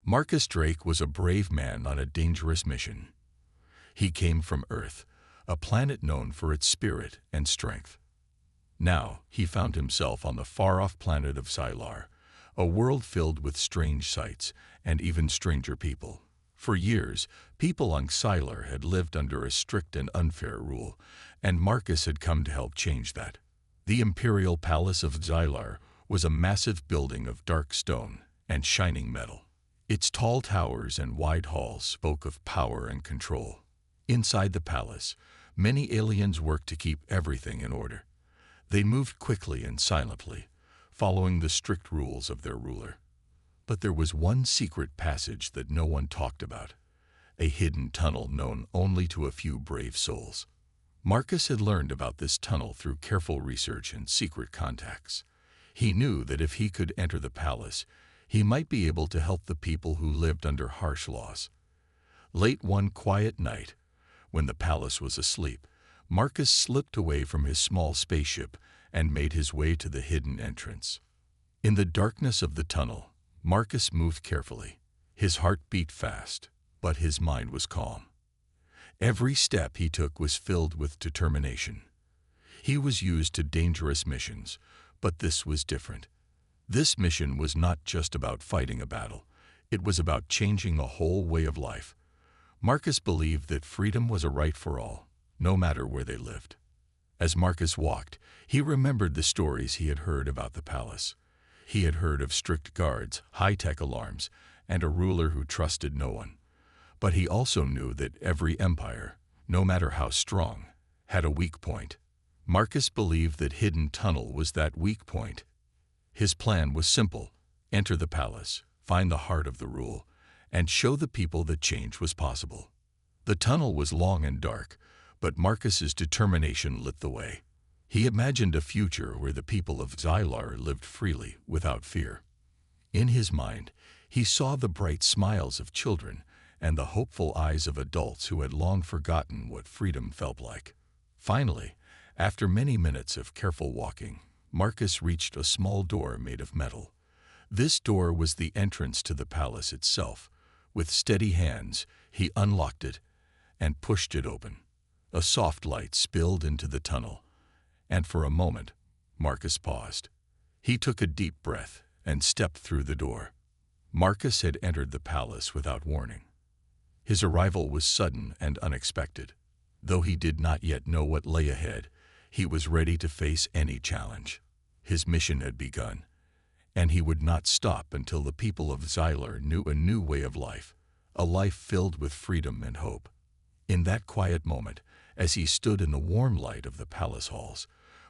Marcus Drake was a brave man on a dangerous mission. He came from Earth, a planet known for its spirit and strength. Now he found himself on the far-off planet of Xylar, a world filled with strange sights and even stranger people. For years, people on Xylar had lived under a strict and unfair rule, and Marcus had come to help change that. The Imperial Palace of Xylar was a massive building of dark stone and shining metal. Its tall towers and wide halls spoke of power and control. Inside the palace, many aliens worked to keep everything in order. They moved quickly and silently, following the strict rules of their ruler. But there was one secret passage that no one talked about, a hidden tunnel known only to a few brave souls. Marcus had learned about this tunnel through careful research and secret contacts. He knew that if he could enter the palace, he might be able to help the people who lived under harsh laws. Late one quiet night, when the palace was asleep, Marcus slipped away from his small spaceship and made his way to the hidden entrance. In the darkness of the tunnel, Marcus moved carefully. His heart beat fast, but his mind was calm. Every step he took was filled with determination. He was used to dangerous missions, but this was different. This mission was not just about fighting a battle. It was about changing a whole way of life. Marcus believed that freedom was a right for all, no matter where they lived. As Marcus walked, he remembered the stories he had heard about the palace. He had heard of strict guards, high-tech alarms, and a ruler who trusted no one. But he also knew that every empire, no matter how strong, had a weak point. Marcus believed that Hidden Tunnel was that weak point. His plan was simple: enter the palace, find the heart of the rule, and show the people that change was possible. The tunnel was long and dark, but Marcus's determination lit the way. He imagined a future where the people of Xylar lived freely, without fear. In his mind, he saw the bright smiles of children and the hopeful eyes of adults who had long forgotten what freedom felt like. Finally, after many minutes of careful walking, Marcus reached a small door made of metal. This door was the entrance to the palace itself. With steady hands, he unlocked it and pushed it open. A soft light spilled into the tunnel, and for a moment, Marcus paused. He took a deep breath and stepped through the door. Marcus had entered the palace without warning. His arrival was sudden and unexpected. Though he did not yet know what lay ahead, he was ready to face any challenge. His mission had begun, and he would not stop until the people of Xylar knew a new way of life, a life filled with freedom and hope. In that quiet moment, as he stood in the warm light of the palace halls,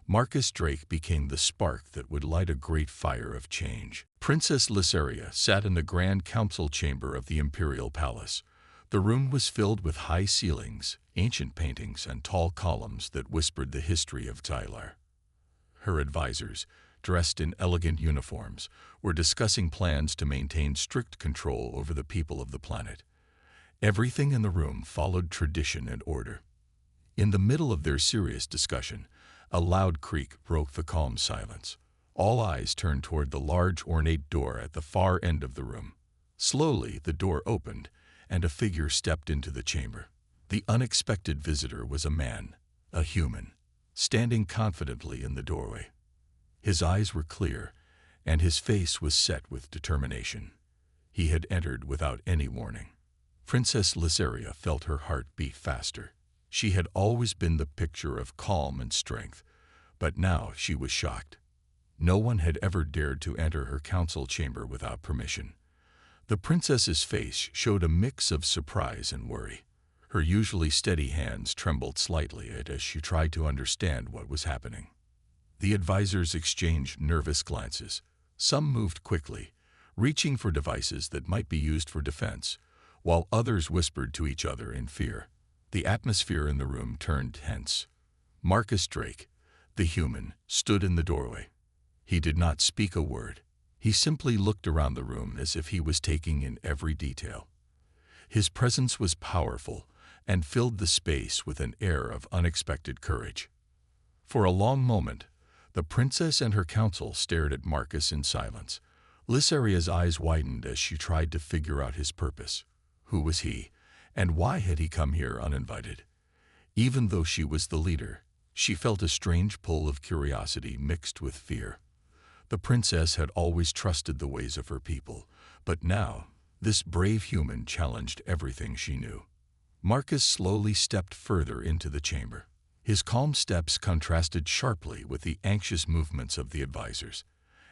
Marcus Drake became the spark that would light a great fire of change. Princess Lysaria sat in the grand council chamber of the Imperial Palace. The room was filled with high ceilings, ancient paintings, and tall columns that whispered the history of Xylar. Her advisors, dressed in elegant uniforms, were discussing plans to maintain strict control over the people of the planet. Everything in the room followed tradition and order. In the middle of their serious discussion, a loud creak broke the calm silence. All eyes turned toward the large, ornate door at the far end of the room. Slowly, the door opened, and a figure stepped into the chamber. The unexpected visitor was a man, a human, standing confidently in the doorway. His eyes were clear, and his face was set with determination. He had entered without any warning. Princess Lysaria felt her heart beat faster. She had always been the picture of calm and strength, but now she was shocked. No one had ever dared to enter her council chamber without permission. The princess's face showed a mix of surprise and worry. Her usually steady hands trembled slightly as she tried to understand what was happening. The advisors exchanged nervous glances. Some moved quickly, reaching for devices that might be used for defense, while others whispered to each other in fear. The atmosphere in the room turned tense. Marcus Drake, the human, stood in the doorway. He did not speak a word. He simply looked around the room as if he was taking in every detail. His presence was powerful and filled the space with an air of unexpected courage. For a long moment, the princess and her council stared at Marcus in silence, Lysaria's eyes widened as she tried to figure out his purpose. Who was he, and why had he come here uninvited? Even though she was the leader, she felt a strange pull of curiosity mixed with fear. The princess had always trusted the ways of her people, but now, this brave human challenged everything she knew. Marcus slowly stepped further into the chamber. His calm steps contrasted sharply with the anxious movements of the advisors.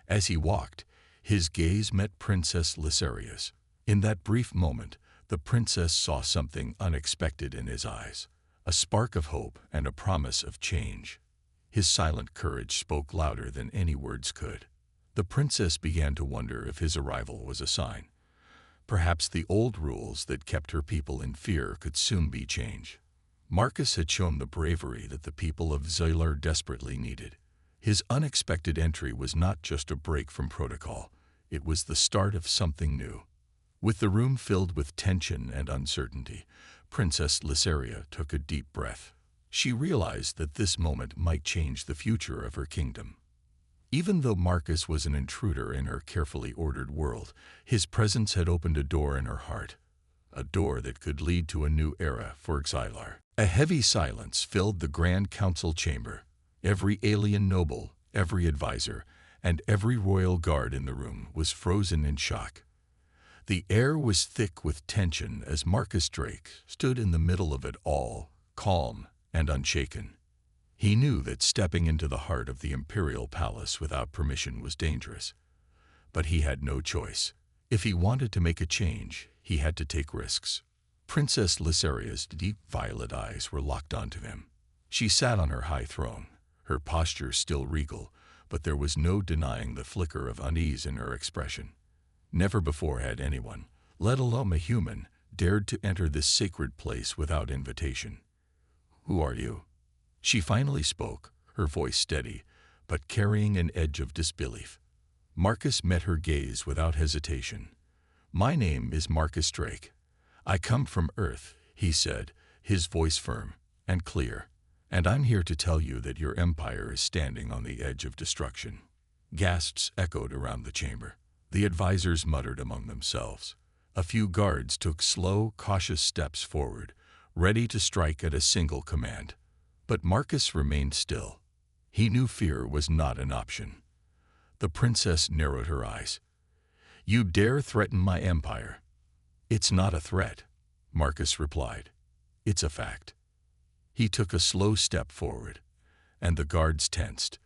As he walked, his gaze met Princess Lysaria's. In that brief moment, the princess saw something unexpected in his eyes, a spark of hope and a promise of change. His silent courage spoke louder than any words could. The princess began to wonder if his arrival was a sign. Perhaps the old rules that kept her people in fear could soon be changed. Marcus had shown the bravery that the people of Zoilar desperately needed. His unexpected entry was not just a break from protocol, it was the start of something new. With the room filled with tension and uncertainty, Princess Lysaria took a deep breath. She realized that this moment might change the future of her kingdom. Even though Marcus was an intruder in her carefully ordered world, his presence had opened a door in her heart, a door that could lead to a new era for Zoilar. A heavy silence filled the Grand Council chamber. Every alien noble, every advisor, and every royal guard in the room was frozen in shock. The air was thick with tension as Marcus Drake stood in the middle of it all, calm and unshaken. He knew that stepping into the heart of the imperial palace without permission was dangerous. But he had no choice. If he wanted to make a change, he had to take risks. Princess Lysaria's deep violet eyes were locked onto him. She sat on her high throne, her posture still regal, but there was no denying the flicker of unease in her expression. Never before had anyone, let alone a human, dared to enter this sacred place without invitation. "Who are you?" She finally spoke, her voice steady, but carrying an edge of disbelief. Marcus met her gaze without hesitation. "My name is Marcus Drake. I come from Earth," he said, his voice firm and clear, "and I'm here to tell you that your empire is standing on the edge of destruction." Gasps echoed around the chamber. The advisors muttered among themselves. A few guards took slow, cautious steps forward, ready to strike at a single command. But Marcus remained still. He knew fear was not an option. The princess narrowed her eyes. "You dare threaten my empire?" "It's not a threat," Marcus replied. "It's a fact." He took a slow step forward, and the guards tensed.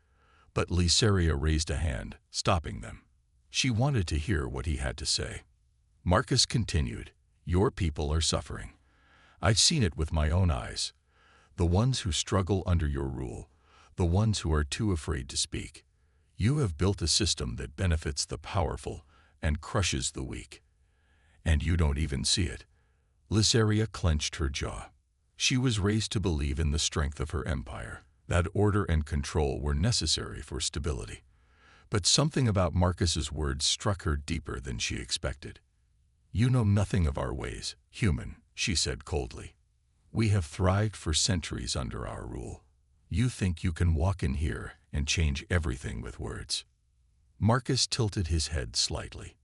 But Lysaria raised a hand, stopping them. She wanted to hear what he had to say. Marcus continued, "Your people are suffering. I've seen it with my own eyes. The ones who struggle under your rule, the ones who are too afraid to speak. You have built a system that benefits the powerful and crushes the weak. And you don't even see it." Lysaria clenched her jaw. She was raised to believe in the strength of her empire, that order and control were necessary for stability. But something about Marcus's words struck her deeper than she expected. "You know nothing of our ways, human," she said coldly. "We have thrived for centuries under our rule. You think you can walk in here and change everything with words." Marcus tilted his head slightly.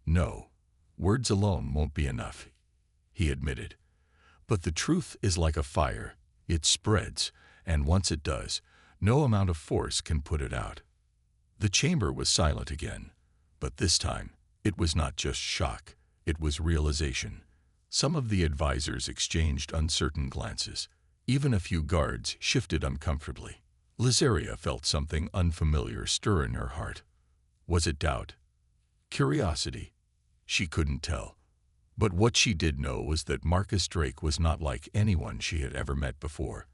"No, words alone won't be enough," he admitted. "But the truth is like a fire. It spreads, and once it does, no amount of force can put it out." The chamber was silent again, but this time it was not just shock, it was realization. Some of the advisors exchanged uncertain glances. Even a few guards shifted uncomfortably. Lysaria felt something unfamiliar stir in her heart. Was it doubt? Curiosity? She couldn't tell. But what she did know was that Marcus Drake was not like anyone she had ever met before.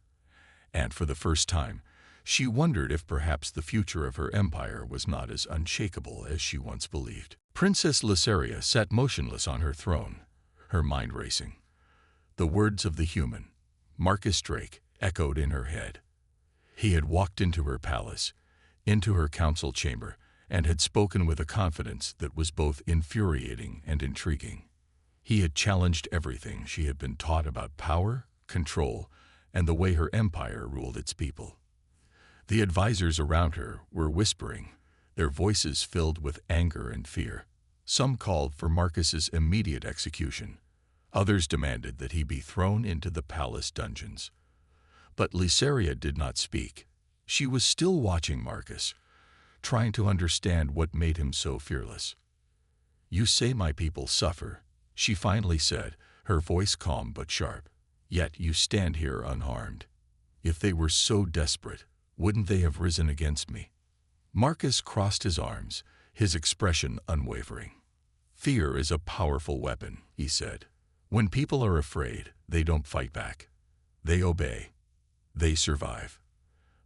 And for the first time, she wondered if perhaps the future of her empire was not as unshakable as she once believed. Princess Lysaria sat motionless on her throne, her mind racing. The words of the human, Marcus Drake, echoed in her head. He had walked into her palace, into her council chamber, and had spoken with a confidence that was both infuriating and intriguing. He had challenged everything she had been taught about power, control, and the way her empire ruled its people. The advisors around her were whispering, their voices filled with anger and fear. Some called for Marcus's immediate execution. Others demanded that he be thrown into the palace dungeons. But Lysaria did not speak. She was still watching Marcus, trying to understand what made him so fearless. "You say my people suffer," she finally said, her voice calm but sharp. "Yet you stand here unharmed. If they were so desperate, wouldn't they have risen against me?" Marcus crossed his arms, his expression unwavering. "Fear is a powerful weapon," he said. "When people are afraid, they don't fight back. They obey. They survive.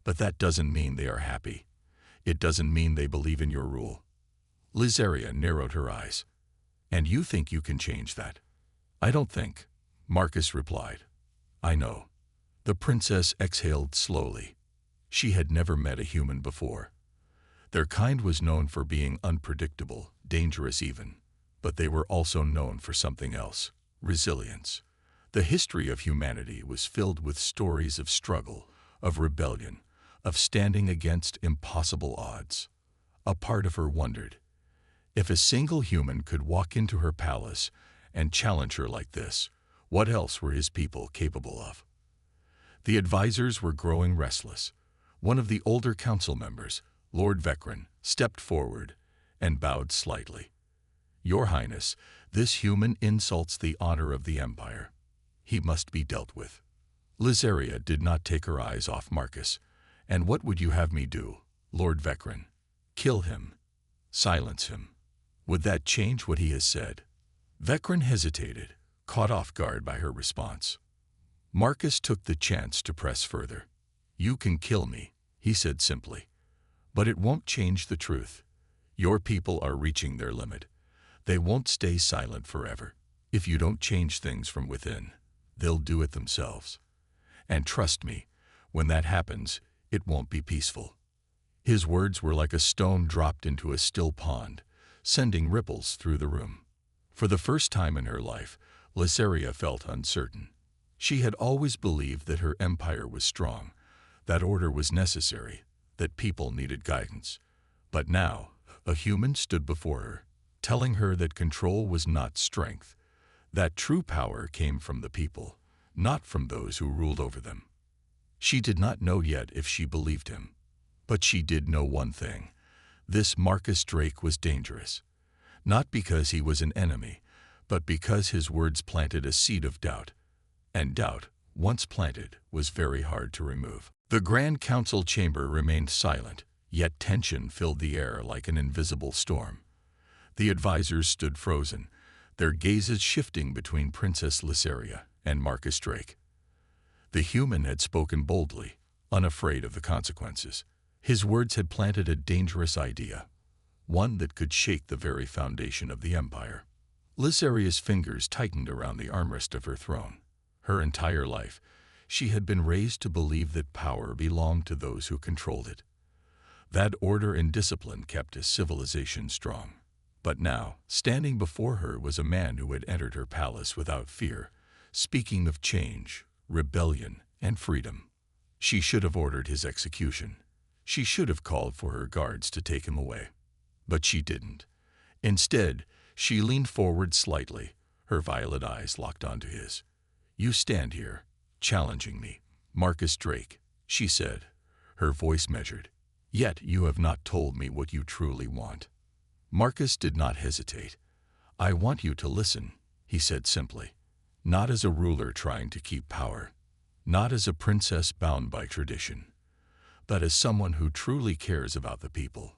But that doesn't mean they are happy. It doesn't mean they believe in your rule." Lysaria narrowed her eyes. "And you think you can change that?" "I don't think," Marcus replied. "I know." The princess exhaled slowly. She had never met a human before. Their kind was known for being unpredictable, dangerous even, but they were also known for something else: resilience. The history of humanity was filled with stories of struggle, of rebellion, of standing against impossible odds. A part of her wondered, if a single human could walk into her palace and challenge her like this, what else were his people capable of? The advisors were growing restless. One of the older council members, Lord Vecran, stepped forward and bowed slightly. "Your Highness, this human insults the honor of the Empire. He must be dealt with." Lysaria did not take her eyes off Marcus. "And what would you have me do, Lord Vecran? Kill him? Silence him? Would that change what he has said?" Vecran hesitated, caught off guard by her response. Marcus took the chance to press further. "You can kill me," he said simply, "but it won't change the truth. Your people are reaching their limit. They won't stay silent forever. If you don't change things from within, they'll do it themselves. And trust me, when that happens, it won't be peaceful." His words were like a stone dropped into a still pond, sending ripples through the room. For the first time in her life, Lysaria felt uncertain. She had always believed that her empire was strong, that order was necessary, that people needed guidance. But now, a human stood before her, telling her that control was not strength, that true power came from the people, not from those who ruled over them. She did not know yet if she believed him, but she did know one thing: this Marcus Drake was dangerous, not because he was an enemy, but because his words planted a seed of doubt. And doubt, once planted, was very hard to remove. The Grand Council chamber remained silent, yet tension filled the air like an invisible storm. The advisors stood frozen, their gazes shifting between Princess Lysaria and Marcus Drake. The human had spoken boldly, unafraid of the consequences. His words had planted a dangerous idea, one that could shake the very foundation of the empire. Lysaria's fingers tightened around the armrest of her throne. Her entire life, she had been raised to believe that power belonged to those who controlled it. That order and discipline kept a civilization strong. But now, standing before her was a man who had entered her palace without fear, speaking of change, rebellion, and freedom. She should have ordered his execution. She should have called for her guards to take him away. But she didn't. Instead, she leaned forward slightly, her violet eyes locked onto his. "You stand here, challenging me, Marcus Drake," she said, her voice measured. "Yet you have not told me what you truly want." Marcus did not hesitate. "I want you to listen," he said simply, "not as a ruler trying to keep power, not as a princess bound by tradition, but as someone who truly cares about the people."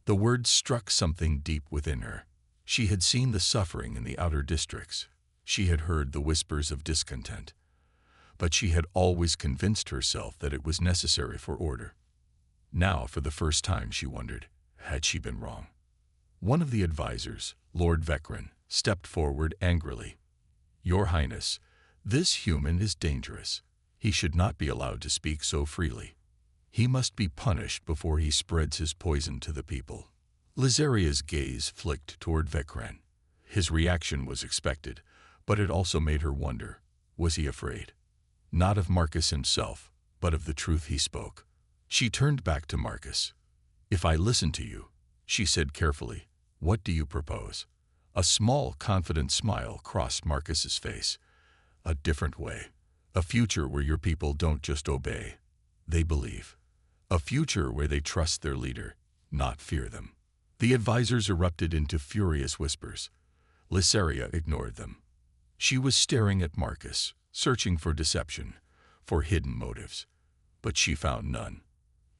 The words struck something deep within her. She had seen the suffering in the outer districts. She had heard the whispers of discontent. But she had always convinced herself that it was necessary for order. Now, for the first time, she wondered, had she been wrong? One of the advisors, Lord Vecran, stepped forward angrily. "Your Highness, this human is dangerous. He should not be allowed to speak so freely. He must be punished before he spreads his poison to the people." Lysaria's gaze flicked toward Vecran. His reaction was expected, but it also made her wonder, was he afraid? Not of Marcus himself, but of the truth he spoke. She turned back to Marcus. "If I listen to you," she said carefully, "what do you propose?" A small, confident smile crossed Marcus's face. "A different way. A future where your people don't just obey, they believe. A future where they trust their leader, not fear them." The advisors erupted into furious whispers. Lysaria ignored them. She was staring at Marcus, searching for deception, for hidden motives. But she found none.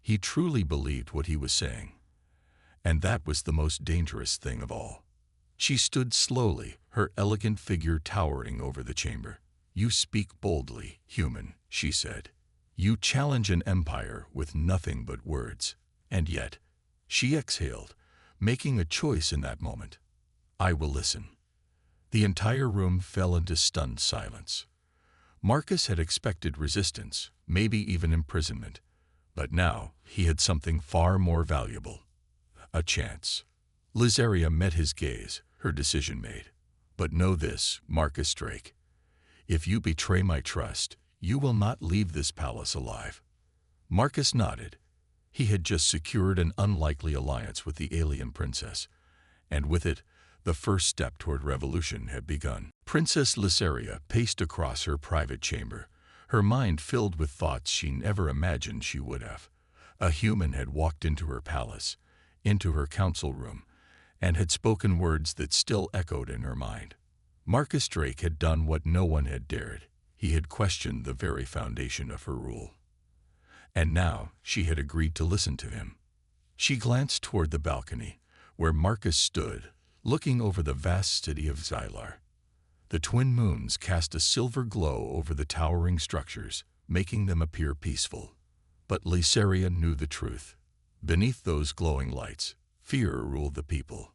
He truly believed what he was saying. And that was the most dangerous thing of all. She stood slowly, her elegant figure towering over the chamber. "You speak boldly, human," she said. "You challenge an empire with nothing but words." And yet, she exhaled, making a choice in that moment. "I will listen." The entire room fell into stunned silence. Marcus had expected resistance, maybe even imprisonment. But now he had something far more valuable. A chance. Lysaria met his gaze, her decision made. "But know this, Marcus Drake. If you betray my trust, you will not leave this palace alive." Marcus nodded. He had just secured an unlikely alliance with the alien princess, and with it, the first step toward revolution had begun. Princess Lysaria paced across her private chamber, her mind filled with thoughts she never imagined she would have. A human had walked into her palace, into her council room, and had spoken words that still echoed in her mind. Marcus Drake had done what no one had dared. He had questioned the very foundation of her rule. And now she had agreed to listen to him. She glanced toward the balcony, where Marcus stood, looking over the vast city of Xylar. The twin moons cast a silver glow over the towering structures, making them appear peaceful. But Lysaria knew the truth. Beneath those glowing lights, fear ruled the people.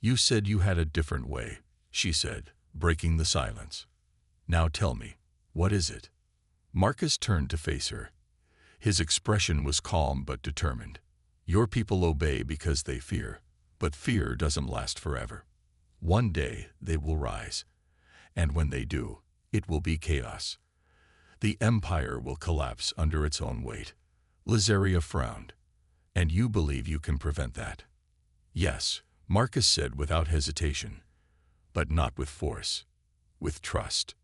"You said you had a different way," she said, breaking the silence. "Now tell me, what is it?" Marcus turned to face her. His expression was calm but determined. "Your people obey because they fear, but fear doesn't last forever. One day they will rise, and when they do, it will be chaos. The empire will collapse under its own weight." Lysaria frowned. "And you believe you can prevent that?" "Yes," Marcus said without hesitation, "but not with force, with trust."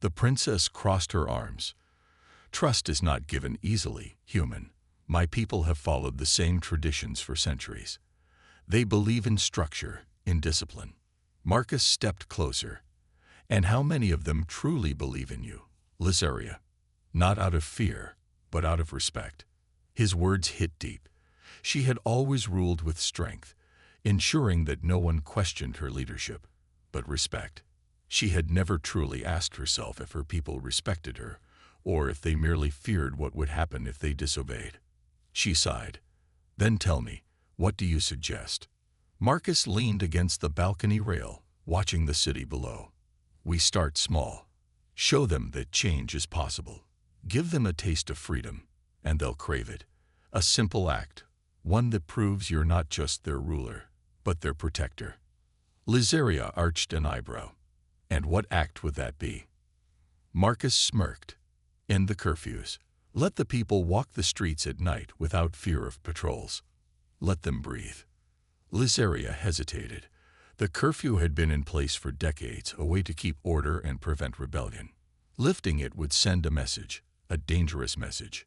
The princess crossed her arms. "Trust is not given easily, human. My people have followed the same traditions for centuries. They believe in structure, in discipline." Marcus stepped closer. "And how many of them truly believe in you, Lysaria? Not out of fear, but out of respect." His words hit deep. She had always ruled with strength, ensuring that no one questioned her leadership. But respect. She had never truly asked herself if her people respected her, or if they merely feared what would happen if they disobeyed. She sighed. "Then tell me, what do you suggest?" Marcus leaned against the balcony rail, watching the city below. "We start small. Show them that change is possible. Give them a taste of freedom, and they'll crave it. A simple act, one that proves you're not just their ruler, but their protector." Lysaria arched an eyebrow. "And what act would that be?" Marcus smirked. "End the curfews. Let the people walk the streets at night without fear of patrols. Let them breathe." Lysaria hesitated. The curfew had been in place for decades, a way to keep order and prevent rebellion. Lifting it would send a message, a dangerous message.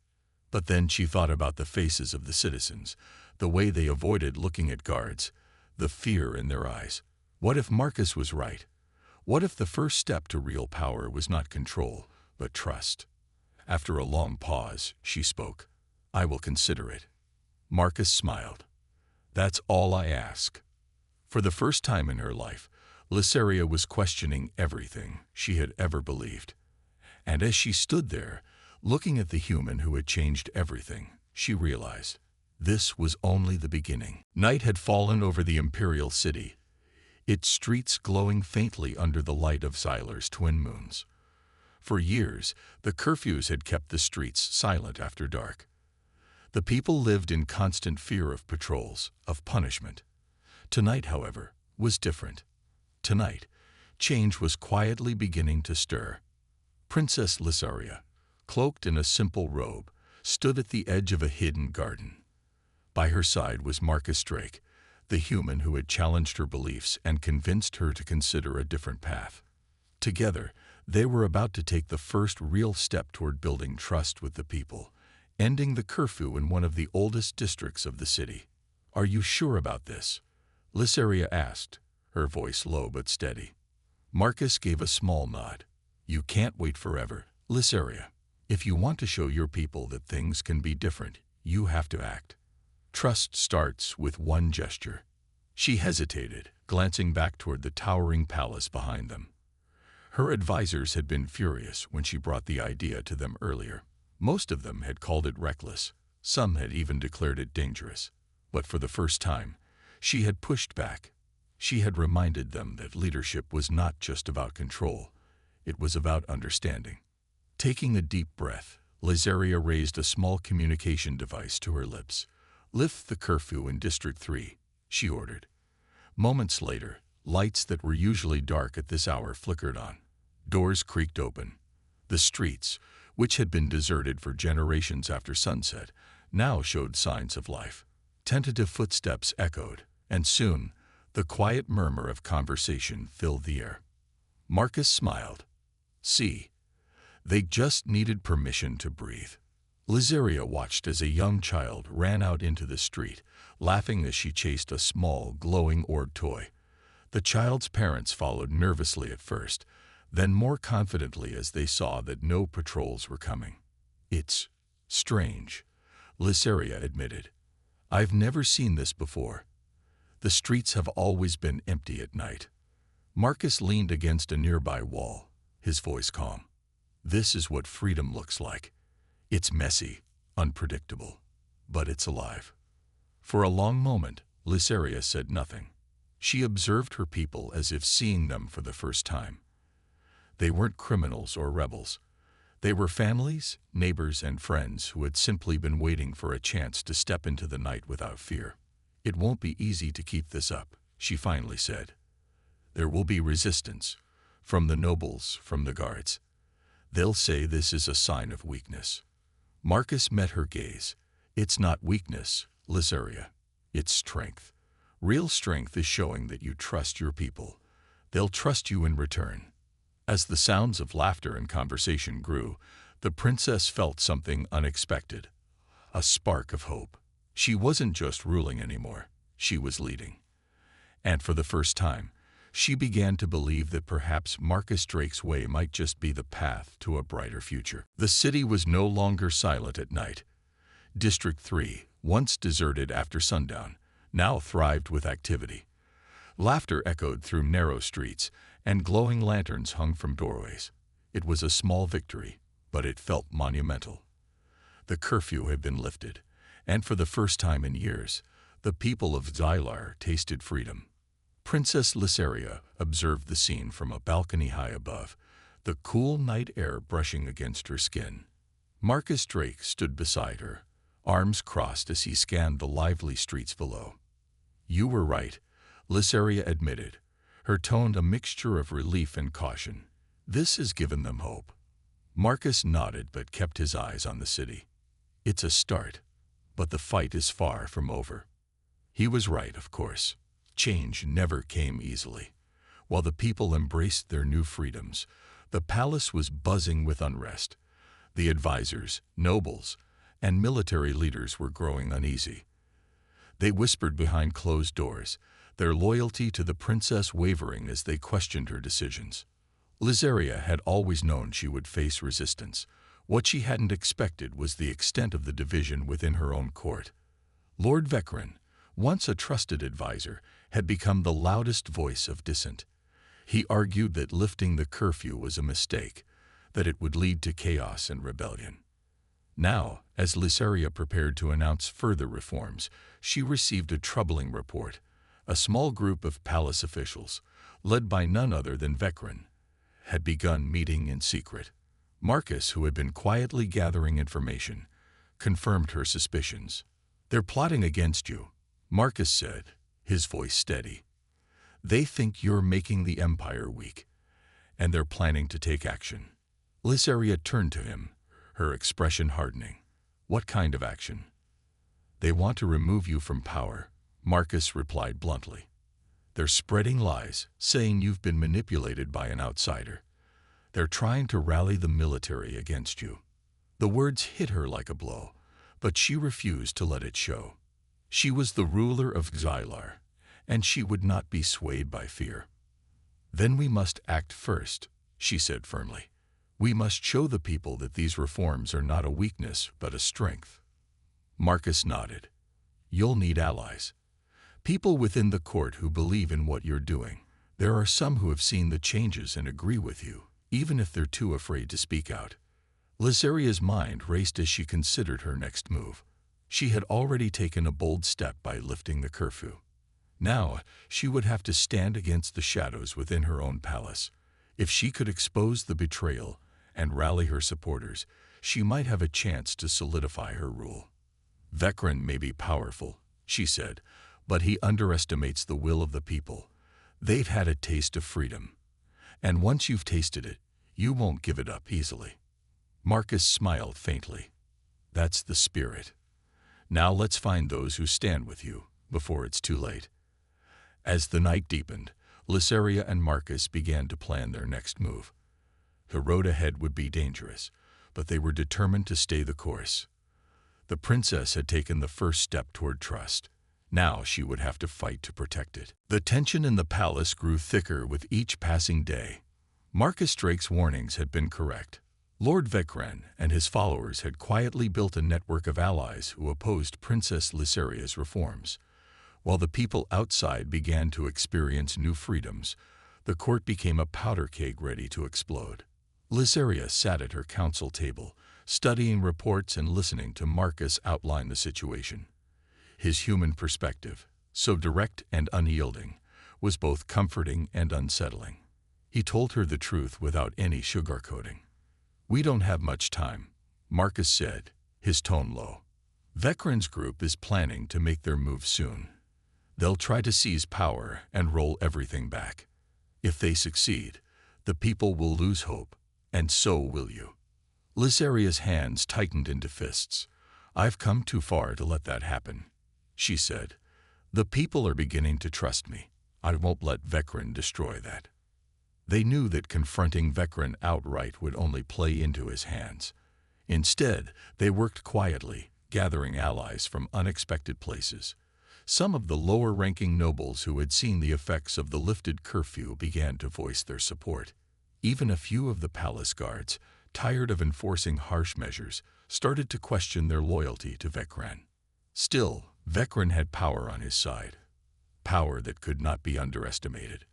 But then she thought about the faces of the citizens, the way they avoided looking at guards, the fear in their eyes. What if Marcus was right? What if the first step to real power was not control, but trust? After a long pause, she spoke. "I will consider it." Marcus smiled. "That's all I ask." For the first time in her life, Lysaria was questioning everything she had ever believed. And as she stood there, looking at the human who had changed everything, she realized this was only the beginning. Night had fallen over the imperial city, its streets glowing faintly under the light of Xylar's twin moons. For years, the curfews had kept the streets silent after dark. The people lived in constant fear of patrols, of punishment. Tonight, however, was different. Tonight, change was quietly beginning to stir. Princess Lysaria, cloaked in a simple robe, stood at the edge of a hidden garden. By her side was Marcus Drake, the human who had challenged her beliefs and convinced her to consider a different path. Together, they were about to take the first real step toward building trust with the people, ending the curfew in one of the oldest districts of the city. "Are you sure about this?" Lysaria asked, her voice low but steady. Marcus gave a small nod. "You can't wait forever, Lysaria. If you want to show your people that things can be different, you have to act. Trust starts with one gesture." She hesitated, glancing back toward the towering palace behind them. Her advisors had been furious when she brought the idea to them earlier. Most of them had called it reckless. Some had even declared it dangerous. But for the first time, she had pushed back. She had reminded them that leadership was not just about control. It was about understanding. Taking a deep breath, Lysaria raised a small communication device to her lips. "Lift the curfew in District 3, she ordered. Moments later, lights that were usually dark at this hour flickered on. Doors creaked open. The streets, which had been deserted for generations after sunset, now showed signs of life. Tentative footsteps echoed, and soon, the quiet murmur of conversation filled the air. Marcus smiled. "See, they just needed permission to breathe." Lysaria watched as a young child ran out into the street, laughing as she chased a small, glowing orb toy. The child's parents followed nervously at first, then more confidently as they saw that no patrols were coming. "It's strange," Lysaria admitted. "I've never seen this before. The streets have always been empty at night." Marcus leaned against a nearby wall, his voice calm. "This is what freedom looks like. It's messy, unpredictable, but it's alive." For a long moment, Lysaria said nothing. She observed her people as if seeing them for the first time. They weren't criminals or rebels. They were families, neighbors, and friends who had simply been waiting for a chance to step into the night without fear. "It won't be easy to keep this up," she finally said. "There will be resistance, from the nobles, from the guards. They'll say this is a sign of weakness." Marcus met her gaze. "It's not weakness, Lysaria. It's strength. Real strength is showing that you trust your people. They'll trust you in return." As the sounds of laughter and conversation grew, the princess felt something unexpected. A spark of hope. She wasn't just ruling anymore. She was leading. And for the first time, she began to believe that perhaps Marcus Drake's way might just be the path to a brighter future. The city was no longer silent at night. District 3, once deserted after sundown, now thrived with activity. Laughter echoed through narrow streets, and glowing lanterns hung from doorways. It was a small victory, but it felt monumental. The curfew had been lifted, and for the first time in years, the people of Xylar tasted freedom. Princess Lysaria observed the scene from a balcony high above, the cool night air brushing against her skin. Marcus Drake stood beside her, arms crossed as he scanned the lively streets below. "You were right," Lysaria admitted, her tone a mixture of relief and caution. "This has given them hope." Marcus nodded but kept his eyes on the city. "It's a start, but the fight is far from over." He was right, of course. Change never came easily. While the people embraced their new freedoms, the palace was buzzing with unrest. The advisors, nobles, and military leaders were growing uneasy. They whispered behind closed doors, their loyalty to the princess wavering as they questioned her decisions. Lysaria had always known she would face resistance. What she hadn't expected was the extent of the division within her own court. Lord Vecren, once a trusted advisor, had become the loudest voice of dissent. He argued that lifting the curfew was a mistake, that it would lead to chaos and rebellion. Now, as Lysaria prepared to announce further reforms, she received a troubling report. A small group of palace officials, led by none other than Vecren, had begun meeting in secret. Marcus, who had been quietly gathering information, confirmed her suspicions. "They're plotting against you," Marcus said, his voice steady. "They think you're making the Empire weak, and they're planning to take action." Lysaria turned to him, her expression hardening. "What kind of action?" They want to remove you from power, Marcus replied bluntly. They're spreading lies, saying you've been manipulated by an outsider. They're trying to rally the military against you. The words hit her like a blow, but she refused to let it show. She was the ruler of Xylar, and she would not be swayed by fear. Then we must act first, she said firmly. We must show the people that these reforms are not a weakness, but a strength. Marcus nodded. You'll need allies. People within the court who believe in what you're doing. There are some who have seen the changes and agree with you, even if they're too afraid to speak out. Lysaria's mind raced as she considered her next move. She had already taken a bold step by lifting the curfew. Now, she would have to stand against the shadows within her own palace. If she could expose the betrayal and rally her supporters, she might have a chance to solidify her rule. Vecren may be powerful, she said, but he underestimates the will of the people. They've had a taste of freedom. And once you've tasted it, you won't give it up easily. Marcus smiled faintly. That's the spirit. Now let's find those who stand with you, before it's too late. As the night deepened, Lysaria and Marcus began to plan their next move. The road ahead would be dangerous, but they were determined to stay the course. The princess had taken the first step toward trust. Now she would have to fight to protect it. The tension in the palace grew thicker with each passing day. Marcus Drake's warnings had been correct. Lord Vecren and his followers had quietly built a network of allies who opposed Princess Lysaria's reforms. While the people outside began to experience new freedoms, the court became a powder keg ready to explode. Lysaria sat at her council table, studying reports and listening to Marcus outline the situation. His human perspective, so direct and unyielding, was both comforting and unsettling. He told her the truth without any sugarcoating. We don't have much time, Marcus said, his tone low. Vecren's group is planning to make their move soon. They'll try to seize power and roll everything back. If they succeed, the people will lose hope, and so will you. Lysaria's hands tightened into fists. I've come too far to let that happen, she said. The people are beginning to trust me. I won't let Vecren destroy that. They knew that confronting Vecren outright would only play into his hands. Instead, they worked quietly, gathering allies from unexpected places. Some of the lower-ranking nobles who had seen the effects of the lifted curfew began to voice their support. Even a few of the palace guards, tired of enforcing harsh measures, started to question their loyalty to Vecren. Still, Vecren had power on his side. Power that could not be underestimated.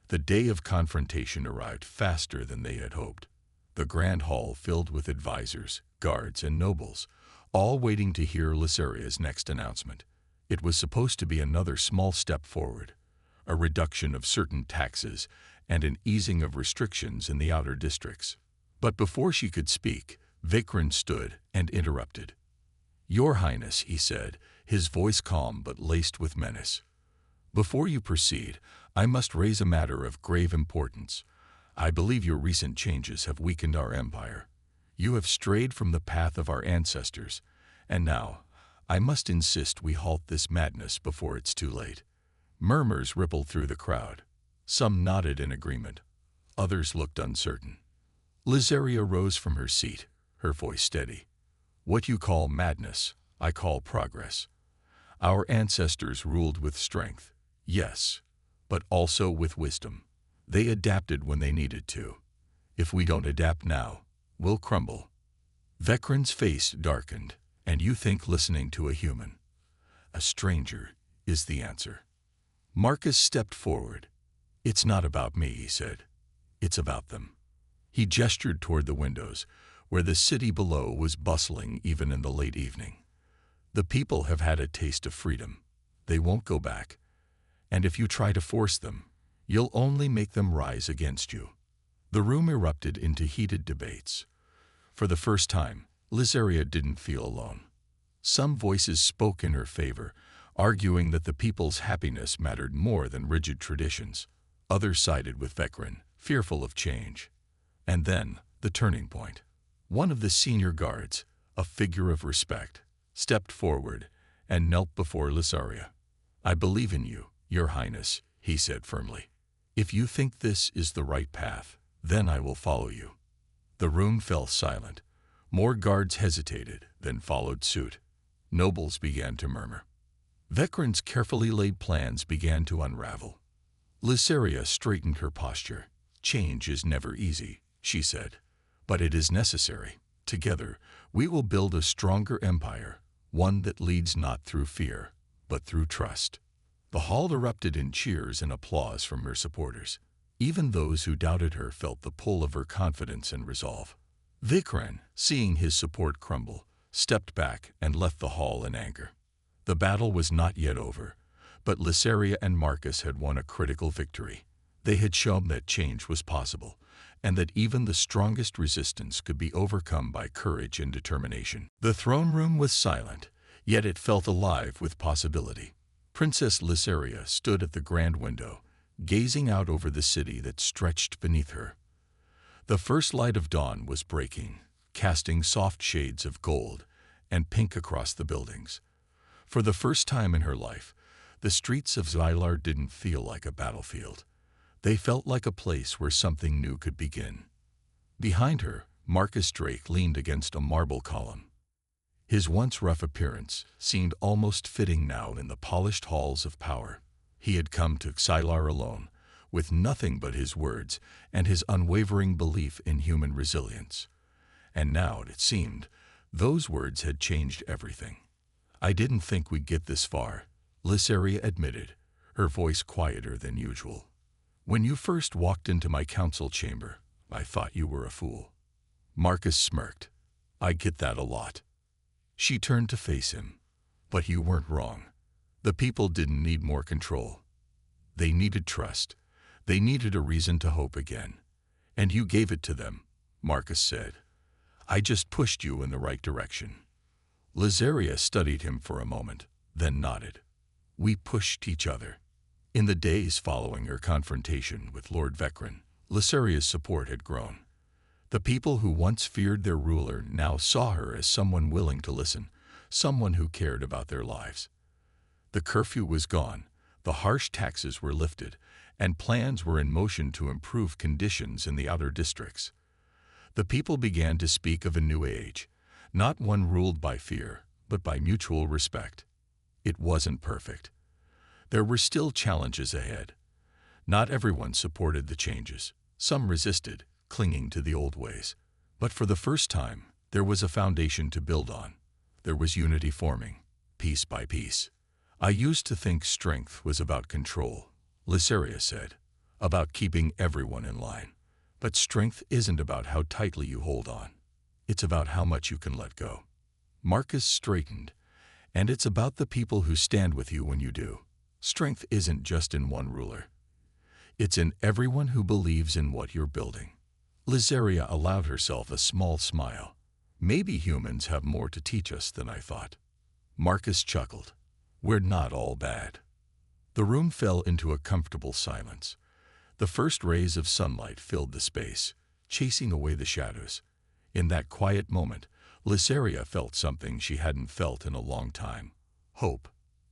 The day of confrontation arrived faster than they had hoped. The grand hall filled with advisors, guards, and nobles, all waiting to hear Lysaria's next announcement. It was supposed to be another small step forward, a reduction of certain taxes and an easing of restrictions in the outer districts. But before she could speak, Vecren stood and interrupted. Your Highness, he said, his voice calm but laced with menace. Before you proceed, I must raise a matter of grave importance. I believe your recent changes have weakened our empire. You have strayed from the path of our ancestors, and now, I must insist we halt this madness before it's too late. Murmurs rippled through the crowd. Some nodded in agreement. Others looked uncertain. Lysaria rose from her seat, her voice steady. What you call madness, I call progress. Our ancestors ruled with strength, yes, but also with wisdom. They adapted when they needed to. If we don't adapt now, we'll crumble. Vecren's face darkened, and you think listening to a human, a stranger, is the answer. Marcus stepped forward. It's not about me, he said. It's about them. He gestured toward the windows, where the city below was bustling even in the late evening. The people have had a taste of freedom. They won't go back. And if you try to force them, you'll only make them rise against you. The room erupted into heated debates. For the first time, Lysaria didn't feel alone. Some voices spoke in her favor, arguing that the people's happiness mattered more than rigid traditions. Others sided with Vecren, fearful of change. And then, the turning point. One of the senior guards, a figure of respect, stepped forward and knelt before Lysaria. "I believe in you, Your Highness," he said firmly. "If you think this is the right path, then I will follow you." The room fell silent. More guards hesitated, then followed suit. Nobles began to murmur. Vecran's carefully laid plans began to unravel. Lysaria straightened her posture. "Change is never easy," she said, "but it is necessary. Together, we will build a stronger empire, one that leads not through fear, but through trust." The hall erupted in cheers and applause from her supporters. Even those who doubted her felt the pull of her confidence and resolve. Vecran, seeing his support crumble, stepped back and left the hall in anger. The battle was not yet over, but Lysaria and Marcus had won a critical victory. They had shown that change was possible, and that even the strongest resistance could be overcome by courage and determination. The throne room was silent, yet it felt alive with possibility. Princess Lysaria stood at the grand window, gazing out over the city that stretched beneath her. The first light of dawn was breaking, casting soft shades of gold and pink across the buildings. For the first time in her life, the streets of Xylar didn't feel like a battlefield. They felt like a place where something new could begin. Behind her, Marcus Drake leaned against a marble column. His once rough appearance seemed almost fitting now in the polished halls of power. He had come to Xylar alone, with nothing but his words and his unwavering belief in human resilience. And now, it seemed, those words had changed everything. "I didn't think we'd get this far," Lysaria admitted, her voice quieter than usual. "When you first walked into my council chamber, I thought you were a fool." Marcus smirked. "I get that a lot." She turned to face him. "But you weren't wrong. The people didn't need more control. They needed trust. They needed a reason to hope again. And you gave it to them," Marcus said. "I just pushed you in the right direction." Lysaria studied him for a moment, then nodded. "We pushed each other." In the days following her confrontation with Lord Vecran, Lysaria's support had grown. The people who once feared their ruler now saw her as someone willing to listen, someone who cared about their lives. The curfew was gone, the harsh taxes were lifted, and plans were in motion to improve conditions in the outer districts. The people began to speak of a new age, not one ruled by fear, but by mutual respect. It wasn't perfect. There were still challenges ahead. Not everyone supported the changes. Some resisted, clinging to the old ways. But for the first time, there was a foundation to build on. There was unity forming, piece by piece. "I used to think strength was about control," Lysaria said, "about keeping everyone in line. But strength isn't about how tightly you hold on. It's about how much you can let go." Marcus straightened. "And it's about the people who stand with you when you do. Strength isn't just in one ruler. It's in everyone who believes in what you're building." Lysaria allowed herself a small smile. "Maybe humans have more to teach us than I thought." Marcus chuckled. "We're not all bad." The room fell into a comfortable silence. The first rays of sunlight filled the space, chasing away the shadows. In that quiet moment, Lysaria felt something she hadn't felt in a long time: hope.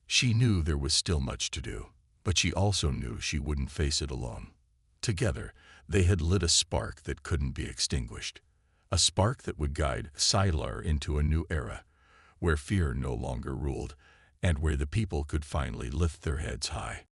She knew there was still much to do, but she also knew she wouldn't face it alone. Together, they had lit a spark that couldn't be extinguished, a spark that would guide Xylar into a new era, where fear no longer ruled, and where the people could finally lift their heads high.